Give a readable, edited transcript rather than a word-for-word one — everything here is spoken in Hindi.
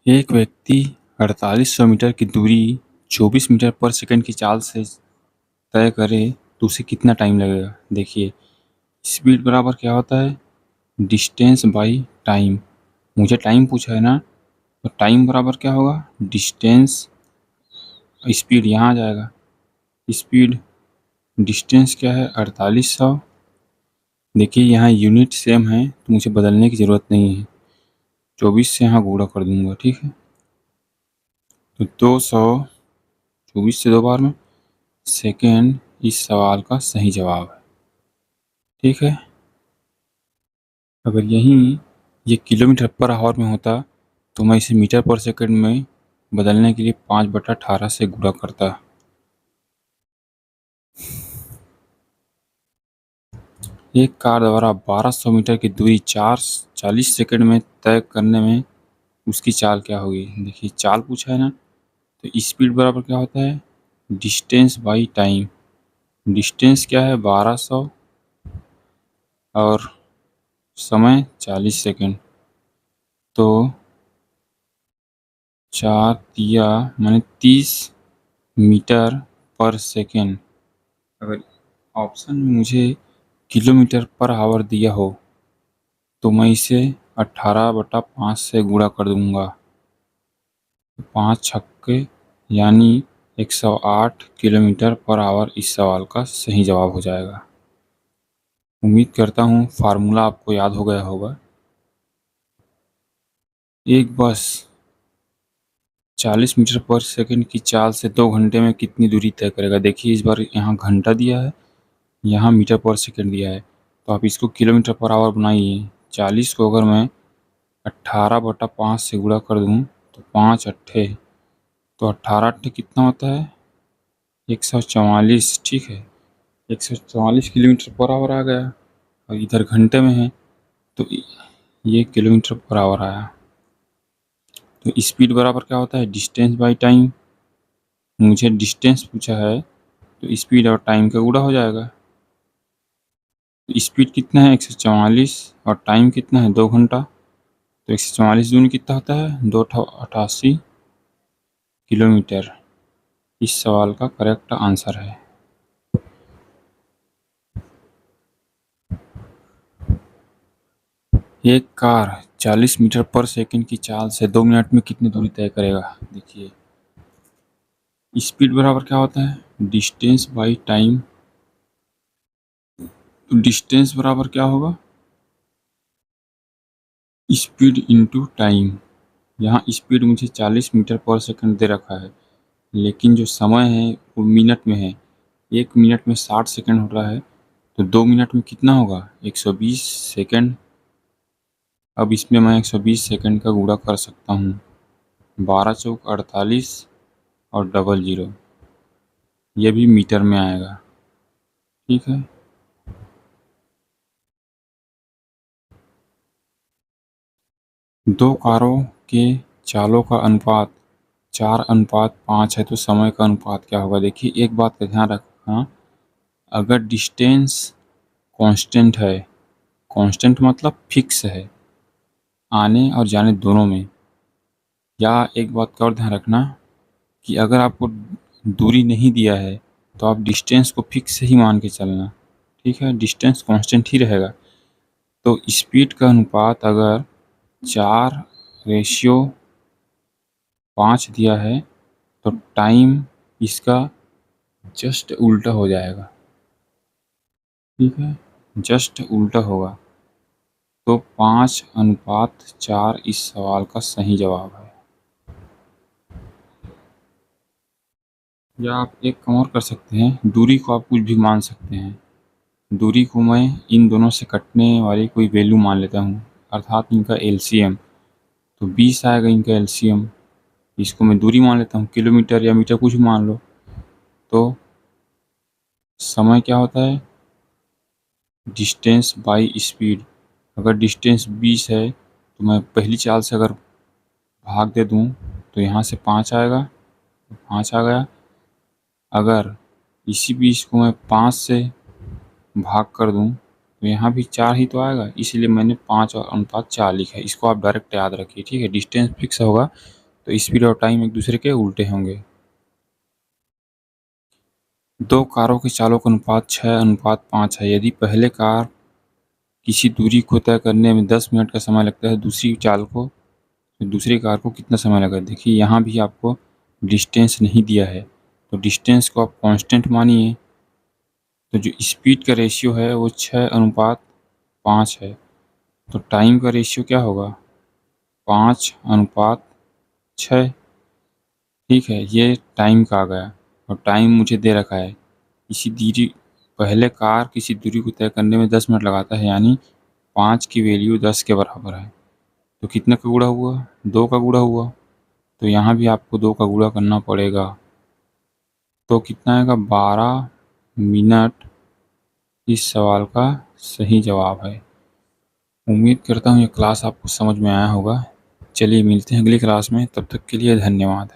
एक व्यक्ति 4800 मीटर की दूरी 24 मीटर पर सेकंड की चाल से तय करे तो उसे कितना टाइम लगेगा। देखिए, स्पीड बराबर क्या होता है, डिस्टेंस बाई टाइम। मुझे टाइम पूछा है ना, तो टाइम बराबर क्या होगा, डिस्टेंस। स्पीड यहाँ आ जाएगा, स्पीड डिस्टेंस क्या है 4800। देखिए यहाँ यूनिट सेम है तो मुझे बदलने की ज़रूरत नहीं है, 24 से यहाँ गुणा कर दूंगा। ठीक है, तो 200 24 से 2 बार में सेकेंड इस सवाल का सही जवाब है। ठीक है, अगर यहीं ये किलोमीटर पर आवर में होता तो मैं इसे मीटर पर सेकंड में बदलने के लिए 5/18 से गुणा करता। एक कार द्वारा 1200 मीटर की दूरी 40 सेकंड में तय करने में उसकी चाल क्या होगी। देखिए चाल पूछा है ना, तो स्पीड बराबर क्या होता है, डिस्टेंस बाई टाइम। डिस्टेंस क्या है 1200 और समय 40 सेकंड, तो 4 तिया माने 30 मीटर पर सेकेंड। अगर ऑप्शन में मुझे किलोमीटर पर आवर दिया हो तो मैं इसे 18/5 से गुणा कर दूंगा। 5 छक्के यानी 108 किलोमीटर पर आवर इस सवाल का सही जवाब हो जाएगा। उम्मीद करता हूँ फार्मूला आपको याद हो गया होगा। एक बस 40 मीटर पर सेकंड की चाल से 2 घंटे में कितनी दूरी तय करेगा। देखिए इस बार यहाँ घंटा दिया है, यहाँ मीटर पर सेकंड दिया है, तो आप इसको किलोमीटर पर आवर बनाइए। 40 को अगर मैं 18/5 से गुणा कर दूँ तो 5 अट्ठे, तो 18 अट्ठे कितना होता है 144। ठीक है, 144 किलोमीटर पर आवर आ गया, और इधर घंटे में है तो ये किलोमीटर पर आवर आया। तो स्पीड बराबर क्या होता है, डिस्टेंस बाई टाइम। मुझे डिस्टेंस पूछा है तो स्पीड और टाइम का गुणा हो जाएगा। तो स्पीड कितना है 144 और टाइम कितना है 2 घंटा, तो 144 दूनी कितना होता है 288 किलोमीटर। इस सवाल का करेक्ट आंसर है। एक कार 40 मीटर पर सेकंड की चाल से 2 मिनट में कितनी दूरी तय करेगा। देखिए स्पीड बराबर क्या होता है, डिस्टेंस बाई टाइम। तो डिस्टेंस बराबर क्या होगा, स्पीड इंटू टाइम। यहाँ स्पीड मुझे 40 मीटर पर सेकंड दे रखा है, लेकिन जो समय है वो मिनट में है। 1 मिनट में 60 सेकंड हो रहा है, तो 2 मिनट में कितना होगा 120 सेकंड। अब इसमें मैं 120 सेकंड का गुणा कर सकता हूँ, 12 चौक 48 और डबल जीरो, ये भी मीटर में आएगा। ठीक है, दो कारों के चालों का अनुपात 4:5 है, तो समय का अनुपात क्या होगा। देखिए एक बात का ध्यान रखना, अगर डिस्टेंस कांस्टेंट है, कांस्टेंट मतलब फिक्स है आने और जाने दोनों में, या एक बात का और ध्यान रखना कि अगर आपको दूरी नहीं दिया है तो आप डिस्टेंस को फिक्स ही मान के चलना। ठीक है, डिस्टेंस कांस्टेंट ही रहेगा। तो स्पीड का अनुपात अगर 4:5 दिया है तो टाइम इसका जस्ट उल्टा हो जाएगा। ठीक है, जस्ट उल्टा होगा, तो 5:4 इस सवाल का सही जवाब है। या आप एक काम और कर सकते हैं, दूरी को आप कुछ भी मान सकते हैं। दूरी को मैं इन दोनों से कटने वाली कोई वैल्यू मान लेता हूँ, अर्थात इनका एलसीएम। तो 20 आएगा इनका एलसीएम, इसको मैं दूरी मान लेता हूँ, किलोमीटर या मीटर कुछ मान लो। तो समय क्या होता है, डिस्टेंस बाई स्पीड। अगर डिस्टेंस 20 है तो मैं पहली चाल से अगर भाग दे दूँ तो यहाँ से 5 आएगा, 5 आ गया। अगर इसी 20 को मैं 5 से भाग कर दूं तो यहाँ भी 4 ही तो आएगा, इसलिए मैंने 5 और अनुपात 4 लिखा है। इसको आप डायरेक्ट याद रखिए। ठीक है, डिस्टेंस फिक्स होगा तो स्पीड और टाइम एक दूसरे के उल्टे होंगे। दो कारों के चालों का अनुपात 6:5 है। यदि पहले कार किसी दूरी को तय करने में 10 मिनट का समय लगता है, दूसरी कार को कितना समय लगा? देखिए यहाँ भी आपको डिस्टेंस नहीं दिया है, तो डिस्टेंस को आप कांस्टेंट मानिए। तो जो स्पीड का रेशियो है वो 6:5 है, तो टाइम का रेशियो क्या होगा? 5:6। ठीक है, ये टाइम का आ गया और टाइम मुझे दे रखा है। पहले कार किसी दूरी को तय करने में 10 मिनट लगाता है, यानी 5 की वैल्यू 10 के बराबर है। तो कितने का गुणा हुआ? 2 का गुणा हुआ। तो यहाँ भी आपको 2 का गुणा करना पड़ेगा। तो कितना आएगा? 12 मिनट इस सवाल का सही जवाब है। उम्मीद करता हूँ ये क्लास आपको समझ में आया होगा। चलिए मिलते हैं अगली क्लास में, तब तक के लिए धन्यवाद।